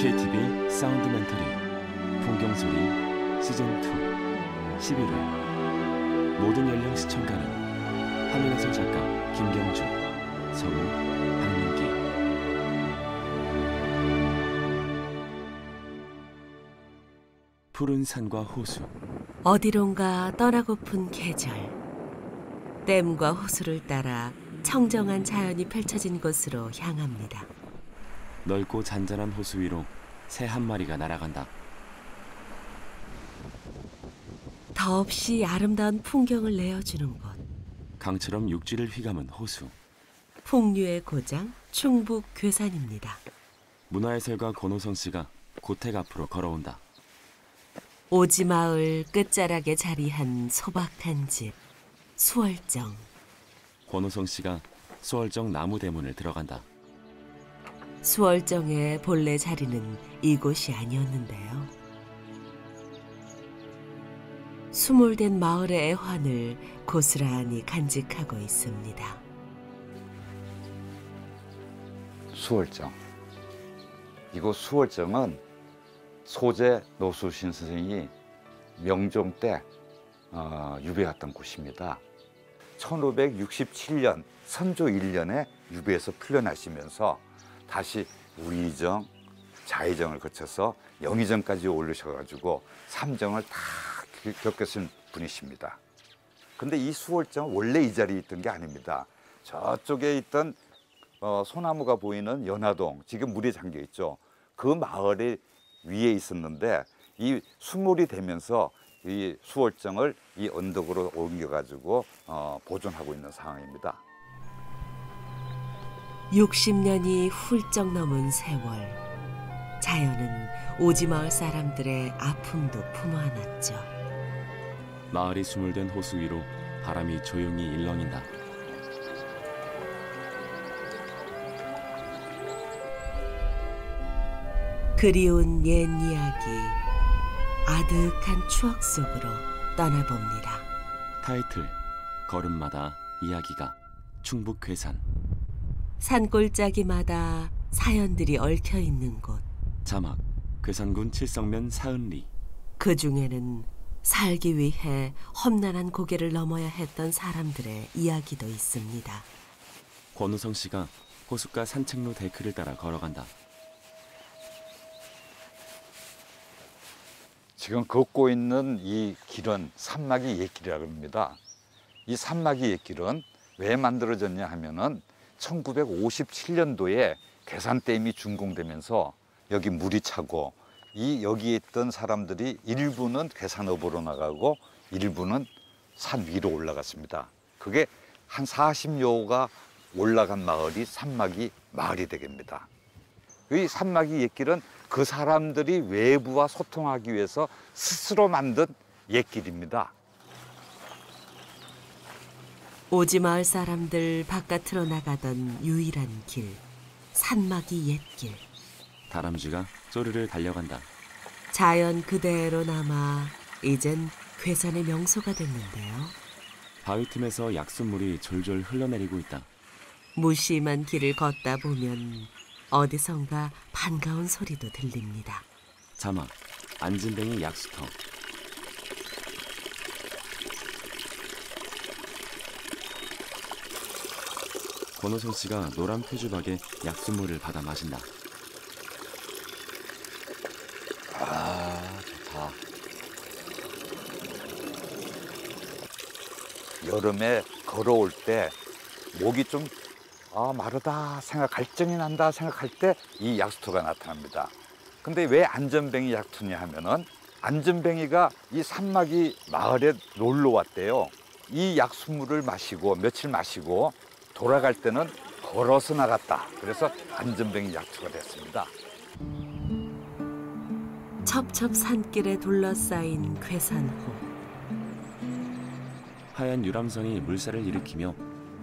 KTV 사운드멘터리 풍경소리 시즌2 11회 모든 연령 시청가는 화면해설 작가 김경주, 성우 박민기. 푸른 산과 호수, 어디론가 떠나고픈 계절. 댐과 호수를 따라 청정한 자연이 펼쳐진 곳으로 향합니다. 넓고 잔잔한 호수 위로 새 한 마리가 날아간다. 더없이 아름다운 풍경을 내어주는 곳. 강처럼 육지를 휘감은 호수. 풍류의 고장 충북 괴산입니다. 문화해설가 권호성 씨가 고택 앞으로 걸어온다. 오지마을 끝자락에 자리한 소박한 집, 수월정. 권호성 씨가 수월정 나무 대문을 들어간다. 수월정의 본래 자리는 이곳이 아니었는데요. 수몰된 마을의 애환을 고스란히 간직하고 있습니다. 수월정. 이곳 수월정은 소재 노수신 선생이 명종 때 유배했던 곳입니다. 1567년 선조 1년에 유배에서 풀려나시면서 다시 우의정, 자의정을 거쳐서 영의정까지 올르셔가지고 삼정을 다 겪으신 분이십니다. 근데 이 수월정은 원래 이 자리에 있던 게 아닙니다. 저쪽에 있던 소나무가 보이는 연화동, 지금 물이 잠겨 있죠. 그 마을이 위에 있었는데 이 수몰이 되면서 이 수월정을 이 언덕으로 옮겨가지고 보존하고 있는 상황입니다. 60년이 훌쩍 넘은 세월. 자연은 오지마을 사람들의 아픔도 품어안았죠. 마을이 수몰된 호수 위로 바람이 조용히 일렁인다. 그리운 옛 이야기, 아득한 추억 속으로 떠나봅니다. 타이틀, 걸음마다 이야기가, 충북 괴산. 산골짜기마다 사연들이 얽혀있는 곳. 자막, 괴산군 칠성면 사은리. 그 중에는 살기 위해 험난한 고개를 넘어야 했던 사람들의 이야기도 있습니다. 권우성 씨가 호숫가 산책로 데크를 따라 걸어간다. 지금 걷고 있는 이 길은 산막이 옛길이라고 합니다. 이 산막이 옛길은 왜 만들어졌냐 하면은 1957년도에 괴산댐이 준공되면서 여기 물이 차고 여기에 있던 사람들이 일부는 괴산읍으로 나가고 일부는 산 위로 올라갔습니다. 그게 한 40여가 올라간 마을이 산막이 마을이 되겠습니다. 이 산막이 옛길은 그 사람들이 외부와 소통하기 위해서 스스로 만든 옛길입니다. 오지마을 사람들 바깥으로 나가던 유일한 길, 산막이 옛길. 다람쥐가 쪼르르 달려간다. 자연 그대로 남아 이젠 괴산의 명소가 됐는데요. 바위 틈에서 약수물이 졸졸 흘러내리고 있다. 무심한 길을 걷다 보면 어디선가 반가운 소리도 들립니다. 자막, 안진뱅이 약수터. 권호성 씨가 노란 표주박에 약수물을 받아 마신다. 아, 좋다. 여름에 걸어올 때 목이 좀 마르다 갈증이 난다 생각할 때 이 약수터가 나타납니다. 근데 왜 안전뱅이 약수터냐 하면은 안전뱅이가 이 산막이 마을에 놀러 왔대요. 이 약수물을 마시고 며칠 마시고 돌아갈 때는 걸어서 나갔다. 그래서 안전뱅이 약수터가 됐습니다. 첩첩 산길에 둘러싸인 괴산호. 하얀 유람선이 물살을 일으키며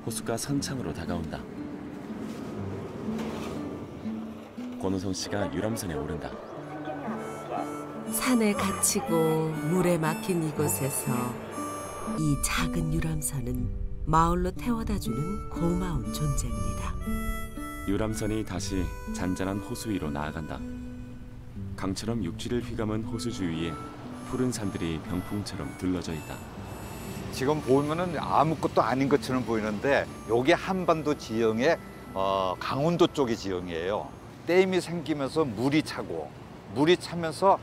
호수가 선창으로 다가온다. 권호성 씨가 유람선에 오른다. 산에 갇히고 물에 막힌 이곳에서 이 작은 유람선은 마을로 태워다주는 고마운 존재입니다. 유람선이 다시 잔잔한 호수 위로 나아간다. 강처럼 육지를 휘감은 호수 주위에 푸른 산들이 병풍처럼 둘러져 있다. 지금 보면은 아무것도 아닌 것처럼 보이는데 여기 한반도 지형의 강원도 쪽의 지형이에요. 댐이 생기면서 물이 차고 물이 차면서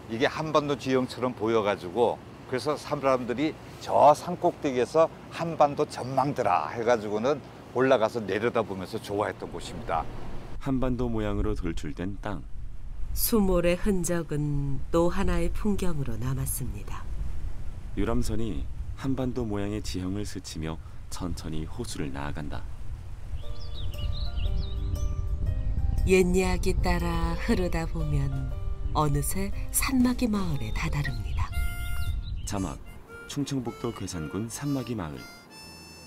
이게 한반도 지형처럼 보여가지고 그래서 사람들이 저 산꼭대기에서 한반도 전망대라 해가지고는 올라가서 내려다보면서 좋아했던 곳입니다. 한반도 모양으로 돌출된 땅. 수몰의 흔적은 또 하나의 풍경으로 남았습니다. 유람선이 한반도 모양의 지형을 스치며 천천히 호수를 나아간다. 옛 이야기 따라 흐르다 보면 어느새 산막이 마을에 다다릅니다. 자막, 충청북도 괴산군 산막이 마을.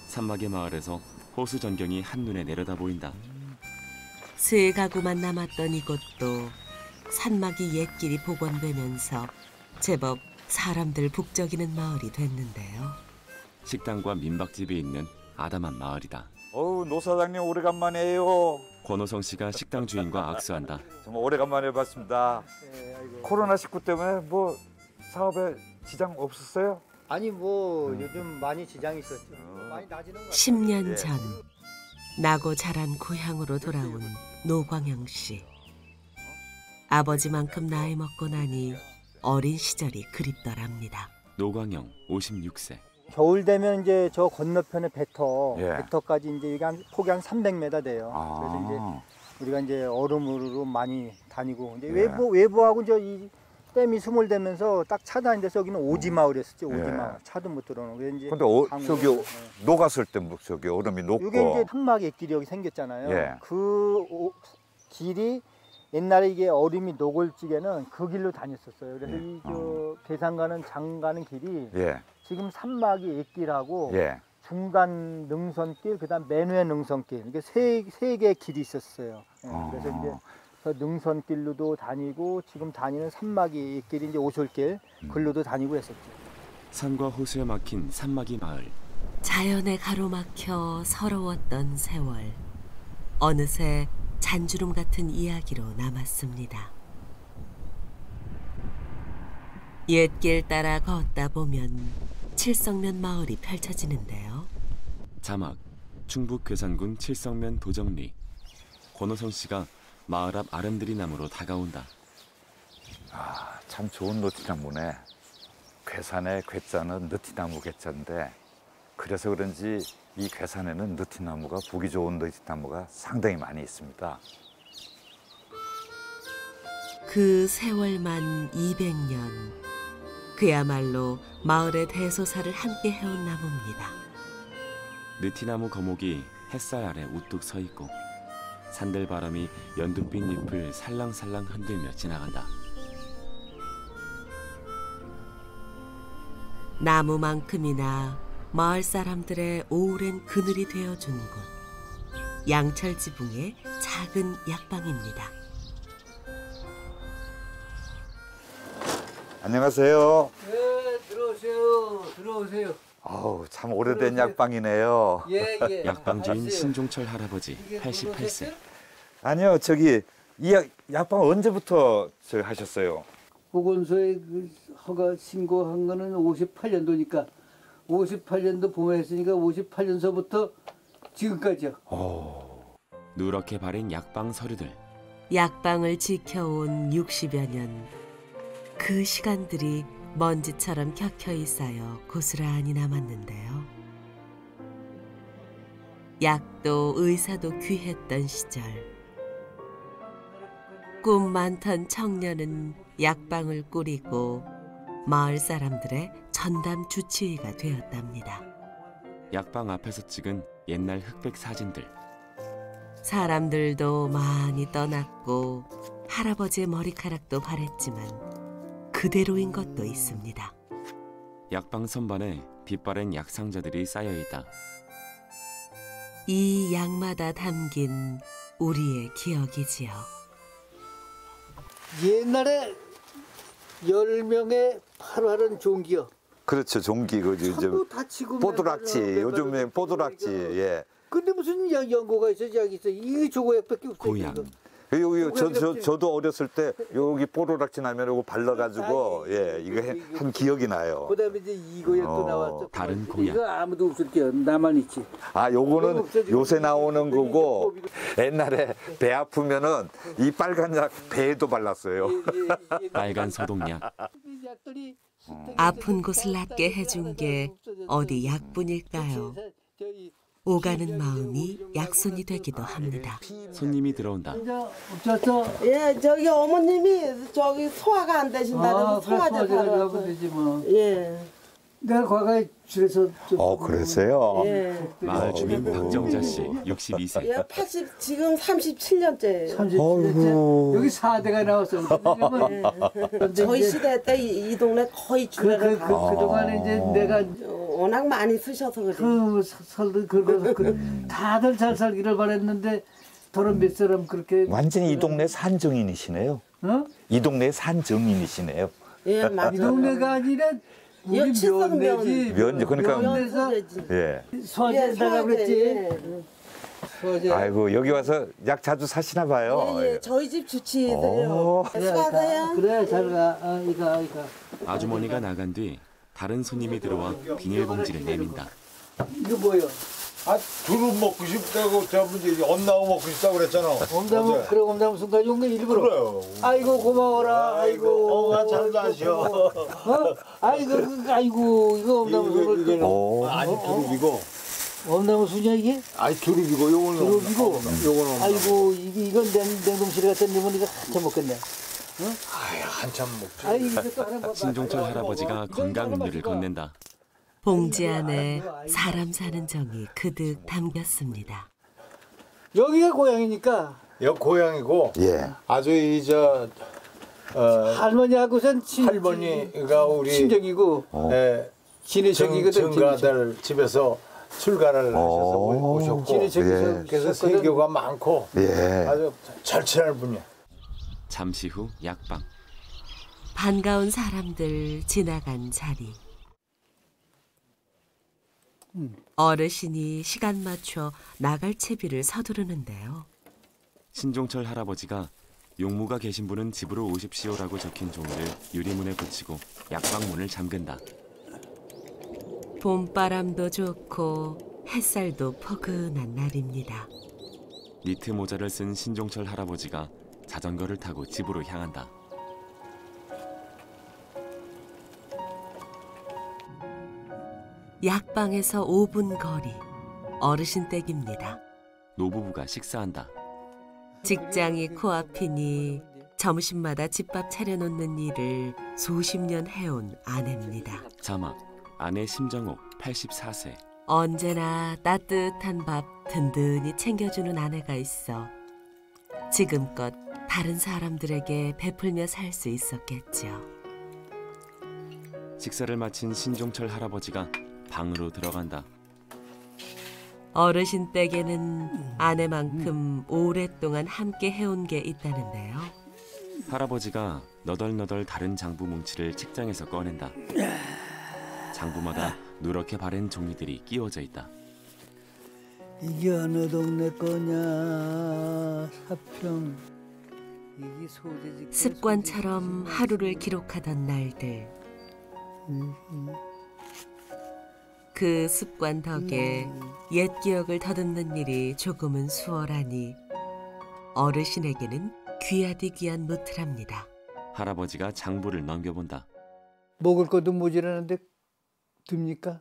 산막이 마을에서 호수 전경이 한눈에 내려다 보인다. 세 가구만 남았던 이곳도 산막이 옛길이 복원되면서 제법 사람들 북적이는 마을이 됐는데요. 식당과 민박집이 있는 아담한 마을이다. 어우, 노 사장님 오래간만이에요. 권호성 씨가 식당 주인과 악수한다. 정말 오래간만에 봤습니다. 코로나19 때문에 뭐 사업에 지장 없었어요? 아니 뭐 요즘 많이 지장이 있었죠. 많이 나지는 것 같아요. 10년 전 나고 자란 고향으로 돌아온 노광영 씨. 아버지만큼 나이 먹고 나니 어린 시절이 그립더랍니다. 노광영 56세. 겨울 되면 이제 저 건너편에 예. 배터까지 이제 이게 폭이 한 300m 돼요. 그래서 이제 우리가 이제 얼음으로 많이 다니고 이제 예. 외부하고 이제 이 댐이 수몰되면서 딱 차 다니는 데서 여기는 오지 마을이었었지. 오지 예. 마을. 차도 못 들어오는. 그래서 이제 근데 저기 예. 녹았을 때 뭐 저기 얼음이 녹고 이게 이제 산막 옛길이 여기 생겼잖아요. 예. 길이 옛날에 이게 얼음이 녹을 적에는 그 길로 다녔었어요. 그래서 예. 이 저 괴산 가는 장 가는 길이 예. 지금 산막이 옛길하고 예. 중간 능선길, 그다음 맨 위에 능선길 이게 세 개의 길이 있었어요. 예, 그래서 이제 그 능선길로도 다니고 지금 다니는 산막이 옛길이 이제 오솔길 글로도 다니고 했었죠. 산과 호수에 막힌 산막이 마을. 자연에 가로막혀 서러웠던 세월. 어느새 잔주름 같은 이야기로 남았습니다. 옛길 따라 걷다 보면 칠성면 마을이 펼쳐지는데요. 자막, 충북 괴산군 칠성면 도정리. 권호성 씨가 마을 앞 아름드리 나무로 다가온다. 아, 참 좋은 느티나무네. 괴산의 괴자는 느티나무 괴자인데 그래서 그런지 이 괴산에는 느티나무가 보기 좋은 느티나무가 상당히 많이 있습니다. 그 세월만 200년. 그야말로 마을의 대소사를 함께 해온 나무입니다. 느티나무 거목이 햇살 아래 우뚝 서 있고 산들 바람이 연두빛 잎을 살랑살랑 흔들며 지나간다. 나무만큼이나 마을 사람들의 오랜 그늘이 되어준 곳. 양철 지붕의 작은 약방입니다. 안녕하세요. 네, 들어오세요. 들어오세요. 아우, 참 오래된 약방이네요. 예, 예. 약방 주인 왔어요. 신종철 할아버지 이게 88세. 들어오셨어요? 아니요, 저기 이 약방 언제부터 저기 하셨어요? 보건소에 그 허가 신고한 거는 58년도니까 58년도 봄에 했으니까 58년서부터 지금까지요. 누렇게 바른 약방 서류들. 약방을 지켜온 60여 년. 그 시간들이 먼지처럼 켜켜이 쌓여 고스란히 남았는데요. 약도 의사도 귀했던 시절. 꿈 많던 청년은 약방을 꾸리고 마을 사람들의 전담 주치의가 되었답니다. 약방 앞에서 찍은 옛날 흑백 사진들. 사람들도 많이 떠났고 할아버지의 머리카락도 바랬지만 그대로인 것도 있습니다. 약방 선반에 빛바랜 약상자들이 쌓여 있다. 이 약마다 담긴 우리의 기억이지요. 옛날에 10명의 팔활은 종기요. 그렇죠, 종기 그죠. 전부 다치고 뽀드락지, 요즘에 뽀드락지. 예. 근데 무슨 연고가 있어? 여기 있어. 이 조각밖에 없어요. 고향. 지금. 저도 어렸을 때 여기 뽀로락지 나면 이거 발라가지고 이거 한 기억이 나요. 그다음에 이제 이거에 또 나왔어. 다른 공약. 이거 아무도 없을게요. 나만 있지. 요거는 요새 나오는 거고 옛날에 배 아프면은 이 빨간 약 배에도 발랐어요. 빨간 소독약. 아픈 곳을 낫게 해준 게 어디 약뿐일까요? 오가는 마음이 약손이 되기도 합니다. 손님이 들어온다. 없었어. 예, 저기 어머님이 저기 소화가 안 되신다고 소화제 하면 바르고. 되지 뭐. 예. 내가 과거에 줄에서 좀 그랬어요? 예. 마을 주민 박정자 씨 62세. 예, 지금 37년째예요. 37년째. 여기 4대가 나왔어. 저희 시대 때 이 동네 거의 주례를 다 그동안에 이제 내가 워낙 많이 쓰셔서 그래요. 다들 잘 살기를 바랬는데 더러 몇 사람 그렇게 완전히 이 동네 산증인이시네요. 어? 이 동네 산증인이시네요. 예, 이 맞아요. 동네가 아니라 우리 칠성 면내지. 그러니까 면에서 예. 소화제다가 그랬지. 소화제. 아이고 여기 와서 약 자주 사시나 봐요. 예, 저희 집 주치세요. 수고하세요. 그래 잘 가. 이가. 아주머니가 나간 뒤 다른 손님이 들어와 비닐봉지를 내민다. 이거 뭐요? 두릅 먹고 싶다고 저분이 엄나무 먹고 싶다고 그랬잖아. 엄나무 그래 엄나무 순간 용거 일부러. 그래요. 아이고 고마워라. 아이고. 잘 마셔. 아이고 이거 엄나무 순간. 아니 두릅이고. 엄나무 순이야 이게? 아니 두릅이고 요거는 두릅이고. 요거는 아이고 이건 냉동실에 갖다 넣으면 이거 한참 먹겠네. 한참 먹지. 아이 이것도 하나 봐봐. 신종철 할아버지가 건강 음료를 건넨다. 봉지 안에 사람 사는 정이 그득 담겼습니다. 여기가 고향이니까 여기 고향이고 예. 아주 할머니하고선 할머니가 우리 친정이고 지내적이거든. 증가들 집에서 출가를 하셔서 오셨고 지내적이서 그래서 세교가 많고 예. 아주 절친한 분이야. 잠시 후 약방. 반가운 사람들 지나간 자리. 어르신이 시간 맞춰 나갈 채비를 서두르는데요. 신종철 할아버지가 용무가 계신 분은 집으로 오십시오라고 적힌 종이를 유리문에 붙이고 약방 문을 잠근다. 봄바람도 좋고 햇살도 포근한 날입니다. 니트 모자를 쓴 신종철 할아버지가 자전거를 타고 집으로 향한다. 약방에서 5분 거리, 어르신 댁입니다. 노부부가 식사한다. 직장이 코앞이니 점심마다 집밥 차려놓는 일을 수십 년 해온 아내입니다. 자막 아내 심정옥 84세. 언제나 따뜻한 밥 든든히 챙겨주는 아내가 있어 지금껏 다른 사람들에게 베풀며 살 수 있었겠죠. 식사를 마친 신종철 할아버지가 방으로 들어간다. 어르신 댁에는 아내만큼 오랫동안 함께 해온 게 있다는데요. 할아버지가 너덜너덜 다른 장부 뭉치를 책장에서 꺼낸다. 장부마다 누렇게 바랜 종이들이 끼워져 있다. 이게 어느 동네 거냐 사평 이게 소재지 습관처럼 하루를 기록하던 날들. 그 습관 덕에 옛 기억을 더듬는 일이 조금은 수월하니 어르신에게는 귀하디 귀한 노트랍니다. 할아버지가 장부를 넘겨본다. 먹을 것도 모자라는데 듭니까?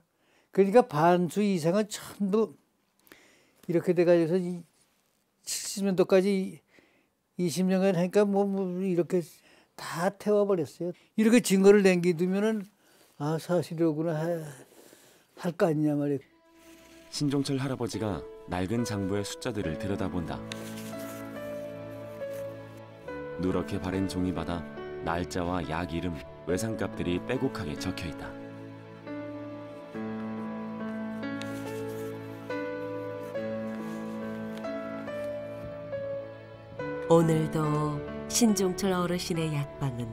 그러니까 반수 이상은 전부 이렇게 돼가지고서 70년도까지 20년간 하니까 뭐 이렇게 다 태워버렸어요. 이렇게 증거를 남겨두면은 아 사실이로구나 할 거 아니냐 말이에요. 신종철 할아버지가 낡은 장부의 숫자들을 들여다본다. 누렇게 바랜 종이마다 날짜와 약 이름, 외상값들이 빼곡하게 적혀있다. 오늘도 신종철 어르신의 약방은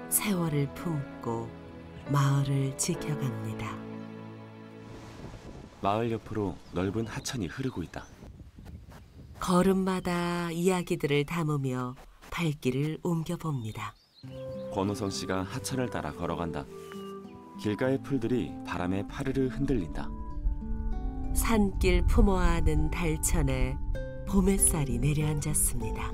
세월을 품고 마을을 지켜갑니다. 마을 옆으로 넓은 하천이 흐르고 있다. 걸음마다 이야기들을 담으며 발길을 옮겨봅니다. 권호성 씨가 하천을 따라 걸어간다. 길가의 풀들이 바람에 파르르 흔들린다. 산길 품어안은 달천에 봄 햇살이 내려앉았습니다.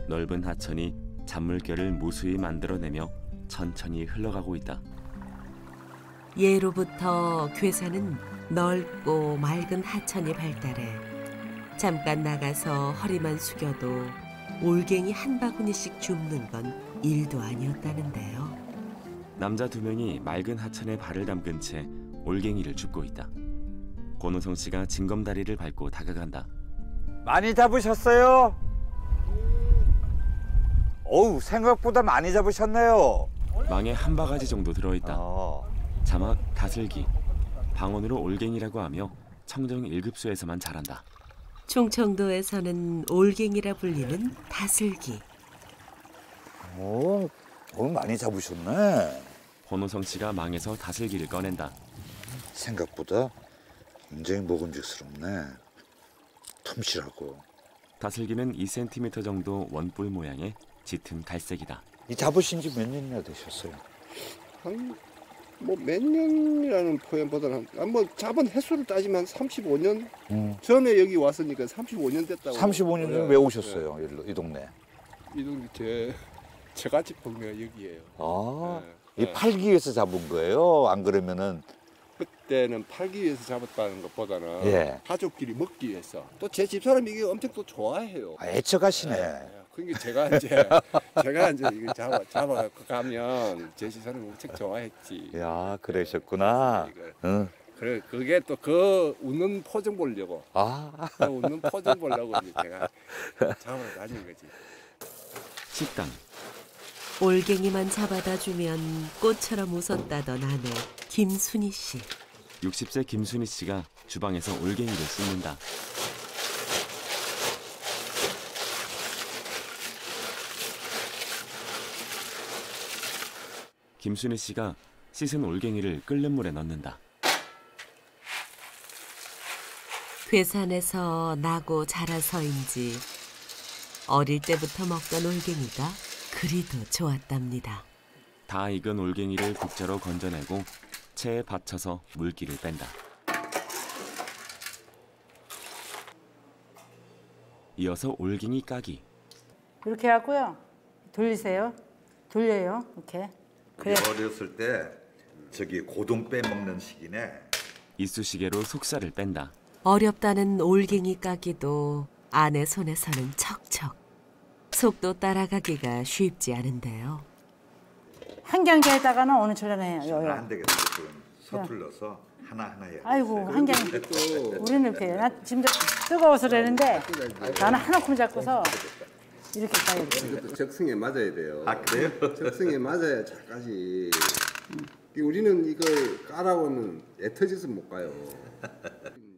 넓은 하천이 잔물결을 무수히 만들어내며 천천히 흘러가고 있다. 예로부터 괴산은 넓고 맑은 하천이 발달해 잠깐 나가서 허리만 숙여도 올갱이 한 바구니씩 줍는 건 일도 아니었다는데요. 남자 2명이 맑은 하천에 발을 담근 채 올갱이를 줍고 있다. 권호성 씨가 징검다리를 밟고 다가간다. 많이 잡으셨어요? 어우, 생각보다 많이 잡으셨네요. 망에 한 바가지 정도 들어있다. 자막 다슬기, 방언으로 올갱이라고 하며 청정 1급소에서만 자란다. 충청도에서는 올갱이라 불리는 다슬기. 오, 오늘 많이 잡으셨네. 권호성 씨가 망에서 다슬기를 꺼낸다. 생각보다 굉장히 먹음직스럽네. 텀실하고. 다슬기는 2cm 정도 원뿔 모양의 짙은 갈색이다. 이 잡으신 지 몇 년이나 되셨어요? 한 뭐 몇 년이라는 표현보다는 뭐 잡은 횟수를 따지면 35년 전에 여기 왔으니까 35년 됐다고. 35년 전에 왜 오셨어요? 이 동네. 이 동네 제갓집 동네가 여기예요. 아, 네. 이 팔기 위해서 잡은 거예요? 안 그러면은 그때는 팔기 위해서 잡았다는 것보다는 예. 가족끼리 먹기 위해서. 또 제 집사람이 이게 엄청 또 좋아해요. 애처가시네. 그러니까 제가 이제 이거 잡아 가면 제 집사람이 엄청 좋아했지. 야, 그러셨구나. 응. 그래 그게 또 그 웃는 표정 보려고. 아, 그 웃는 표정 보려고 이제 제가 잡아 다닌 거지. 식당. 올갱이만 잡아다 주면 꽃처럼 웃었다던 아내 김순희 씨. 60세 김순희 씨가 주방에서 올갱이를 씻는다. 김순희 씨가 씻은 올갱이를 끓는 물에 넣는다. 괴산에서 나고 자라서인지 어릴 때부터 먹던 올갱이가 그리도 좋았답니다. 다 익은 올갱이를 국자로 건져내고 체에 받쳐서 물기를 뺀다. 이어서 올갱이 까기. 이렇게 하고요. 돌리세요. 돌려요. 이렇게. 그래. 어렸을 때 저기 고동 빼먹는 시기네. 이쑤시개로 속살을 뺀다. 어렵다는 올갱이 까기도 아내 손에서는 척척. 속도 따라가기가 쉽지 않은데요. 한 경자에다가는 어느 철에 해요. 저는 안 되겠어요. 서툴러서 하나하나 해야 아이고 한 경. 우리는 이렇게 해요. 나 지금 뜨거워서 그러는데 나는 하나씩 잡고서 이렇게 까야 돼. 적성에 맞아야 돼요. 아, 그래요? 적성에 맞아야 잘까지. 우리는 이걸 까라고는 애터져서 못 가요.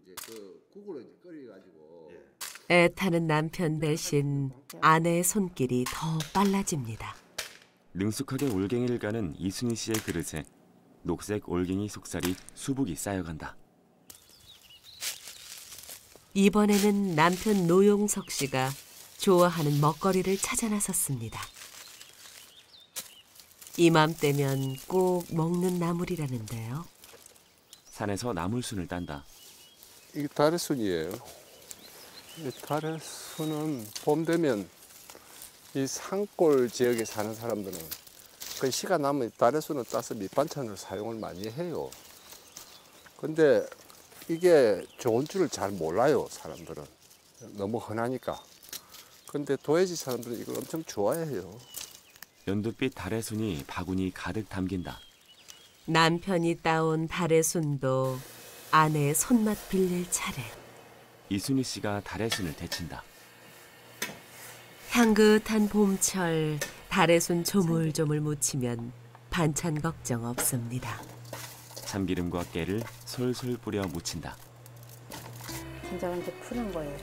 이제 그 국으로 이제 끓여가지고. 애타는 남편 대신 아내의 손길이 더 빨라집니다. 능숙하게 올갱이를 까는 이순희 씨의 그릇에 녹색 올갱이 속살이 수북이 쌓여간다. 이번에는 남편 노용석 씨가 좋아하는 먹거리를 찾아 나섰습니다. 이맘때면 꼭 먹는 나물이라는데요. 산에서 나물순을 딴다. 이게 다래순이에요. 이 다래순은 봄 되면 이 산골 지역에 사는 사람들은 그 시가 나면 다래순을 따서 밑반찬으로 사용을 많이 해요. 근데 이게 좋은 줄을 잘 몰라요, 사람들은. 너무 흔하니까. 근데 도해지 사람들은 이걸 엄청 좋아해요. 연두빛 다래순이 바구니 가득 담긴다. 남편이 따온 다래순도 아내의 손맛 빌릴 차례. 이순희 씨가 다래순을 데친다. 향긋한 봄철 다래순 조물조물 무치면 반찬 걱정 없습니다. 참기름과 깨를 솔솔 뿌려 무친다. 된장을 이제 푸는 거예요.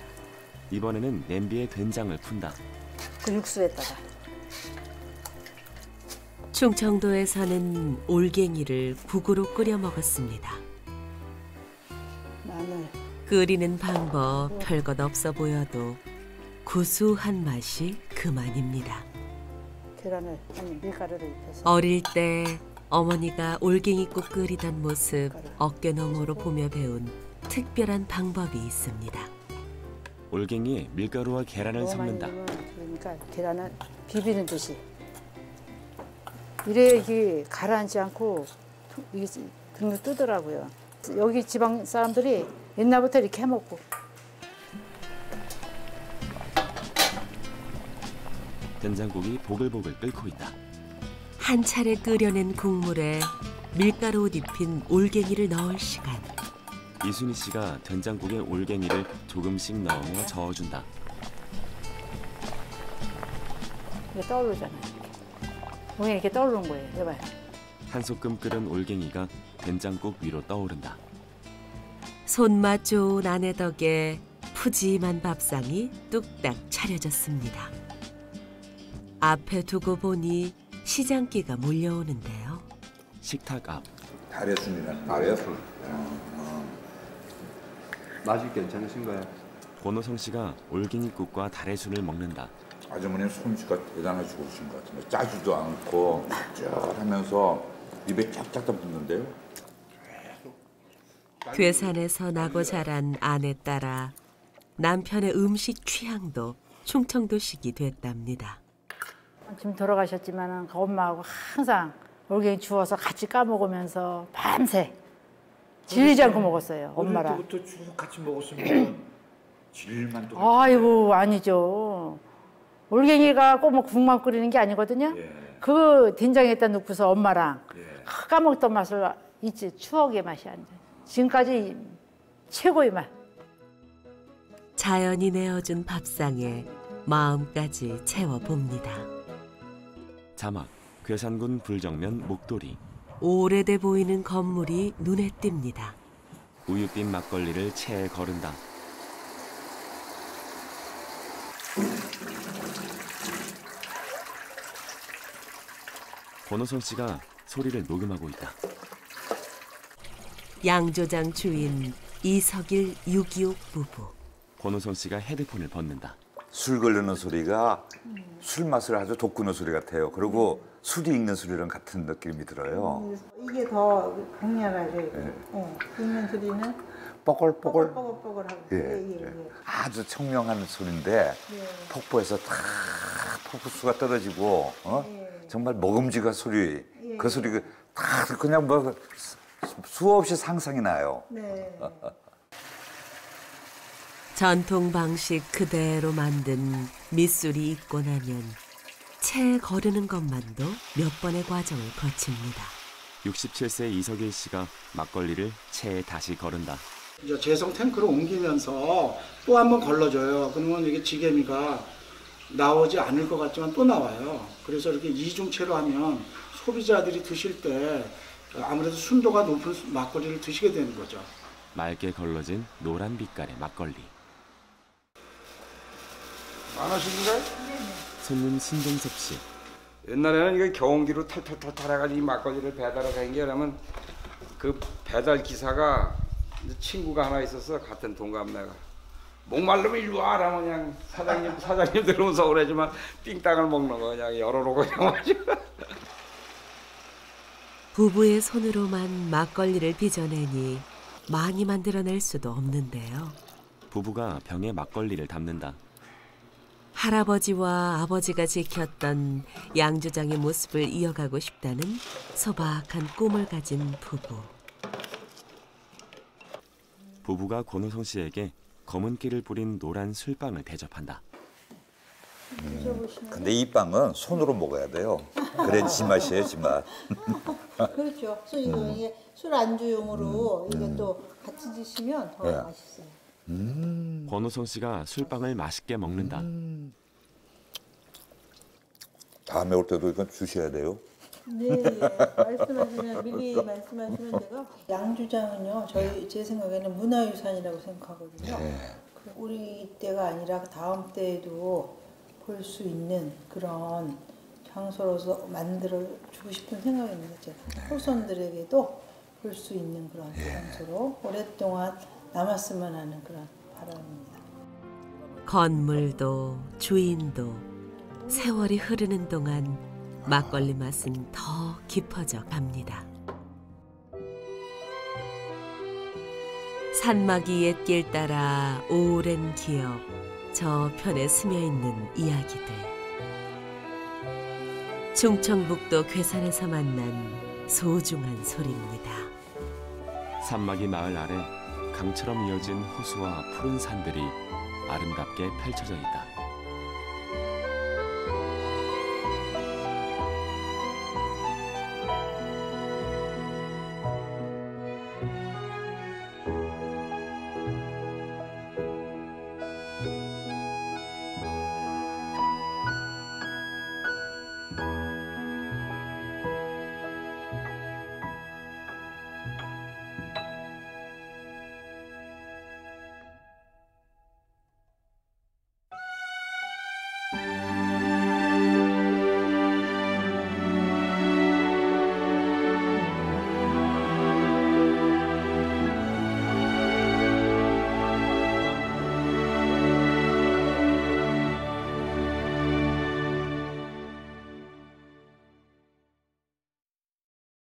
이번에는 냄비에 된장을 푼다. 그 육수에다가. 충청도에서는 올갱이를 국으로 끓여 먹었습니다. 마늘. 끓이는 방법 별것 없어 보여도 구수한 맛이 그만입니다. 계란을 아니 밀가루를 입혀서 어릴 때 어머니가 올갱이국 끓이던 모습 어깨너머로 보며 배운 특별한 방법이 있습니다. 올갱이에 밀가루와 계란을 너무 많이 섞는다. 넣으면 그러니까 계란을 비비는 듯이 이래 이게 가라앉지 않고 이게 등을 뜨더라고요. 여기 지방 사람들이 옛날부터 이렇게 해먹고. 된장국이 보글보글 끓고 있다. 한 차례 끓여낸 국물에 밀가루 옷 입힌 올갱이를 넣을 시간. 이순희 씨가 된장국에 올갱이를 조금씩 넣으며 저어준다. 이게 떠오르잖아요. 이렇게. 이렇게 떠오르는 거예요. 여봐요. 한 소끔 끓은 올갱이가 된장국 위로 떠오른다. 손맛 좋은 아내 덕에 푸짐한 밥상이 뚝딱 차려졌습니다. 앞에 두고 보니 시장기가 몰려오는데요. 식탁 앞. 달했습니다. 달했어. 맛이 괜찮으신가요? 권호성 씨가 올갱이국과 달래순을 먹는다. 아주머니 솜씨가 대단하시고 그러신 것 같은데 짜지도 않고 짭짤하면서 입에 쫙쫙 붙는데요. 괴산에서 나고 자란 아내 따라 남편의 음식 취향도 충청도식이 됐답니다. 지금 돌아가셨지만 엄마하고 항상 올갱이 주워서 같이 까먹으면서 밤새 질리지 않고 먹었어요. 엄마랑. 어릴 때부터 쭉 같이 먹었으면 질만 또. 아이고 아니죠. 올갱이가 꼭 뭐 국만 끓이는 게 아니거든요. 예. 그 된장에다 넣고서 엄마랑 예. 까먹던 맛을 있지. 추억의 맛이 안 돼. 지금까지 최고의 맛. 자연이 내어준 밥상에 마음까지 채워봅니다. 자막 괴산군 불정면 목도리. 오래돼 보이는 건물이 눈에 띕니다. 우유빛 막걸리를 체에 거른다. 권호성 씨가 소리를 녹음하고 있다. 양조장 주인 이석일 6.25 부부. 권호성 씨가 헤드폰을 벗는다. 술 걸르는 소리가 술 맛을 아주 돋구는 소리 같아요. 그리고 술이 익는 소리랑 같은 느낌이 들어요. 이게 더 강렬하죠. 익는 소리는 뽀글뽀글. 뽀글뽀글하고. 예. 아주 청명한 소리인데 폭포에서 탁 폭포수가 떨어지고 정말 먹음직한 소리. 그 소리가 다 그냥 뭐 수없이 상상이 나요. 네. 전통 방식 그대로 만든 밑술이 익고 나면 채 거르는 것만도 몇 번의 과정을 거칩니다. 67세 이석일 씨가 막걸리를 체에 다시 거른다. 이제 제성 탱크로 옮기면서 또 한 번 걸러줘요. 그러면 이게 지게미가 나오지 않을 것 같지만 또 나와요. 그래서 이렇게 이중체로 하면 소비자들이 드실 때 아무래도 순도가 높은 막걸리를 드시게 되는 거죠. 맑게 걸러진 노란 빛깔의 막걸리. 많으신가요? 손님 신종섭 씨. 옛날에는 이거 경운기로 탈탈탈탈 해가지고 이 막걸리를 배달하러 간 게 그러면 그 배달 기사가 친구가 하나 있어서 같은 동갑내가 목말르면 일로 와라 그냥 사장님 들어오면서 그러지만 띵땅을 먹는 거 그냥 열어놓고 그냥 마시고. 부부의 손으로만 막걸리를 빚어내니 많이 만들어낼 수도 없는데요. 부부가 병에 막걸리를 담는다. 할아버지와 아버지가 지켰던 양조장의 모습을 이어가고 싶다는 소박한 꿈을 가진 부부. 부부가 권호성 씨에게 검은 끼를 뿌린 노란 술빵을 대접한다. 근데 이 빵은 손으로 먹어야 돼요. 그래 지맛이에요, 지맛. 그렇죠. 이게 술 안주용으로 이게 또 같이 드시면 더 맛있어요. 권호성 씨가 술빵을 맛있게 먹는다. 다음에 올 때도 이건 주셔야 돼요. 네, 말씀하시면 미리 말씀하시면 제가 양조장은요, 제 생각에는 문화유산이라고 생각하거든요. 우리 때가 아니라 다음 때에도 볼 수 있는 그런 장소로서 만들어 주고 싶은 생각입니다. 제가 후손들에게도 볼 수 있는 그런 장소로 오랫동안 남았으면 하는 그런 바람입니다. 건물도 주인도 세월이 흐르는 동안 막걸리 맛은 더 깊어져 갑니다. 산막이 옛길 따라 오랜 기억, 저편에 스며있는 이야기들. 충청북도 괴산에서 만난 소중한 소리입니다. 산막이 마을 아래 강처럼 이어진 호수와 푸른 산들이 아름답게 펼쳐져 있다.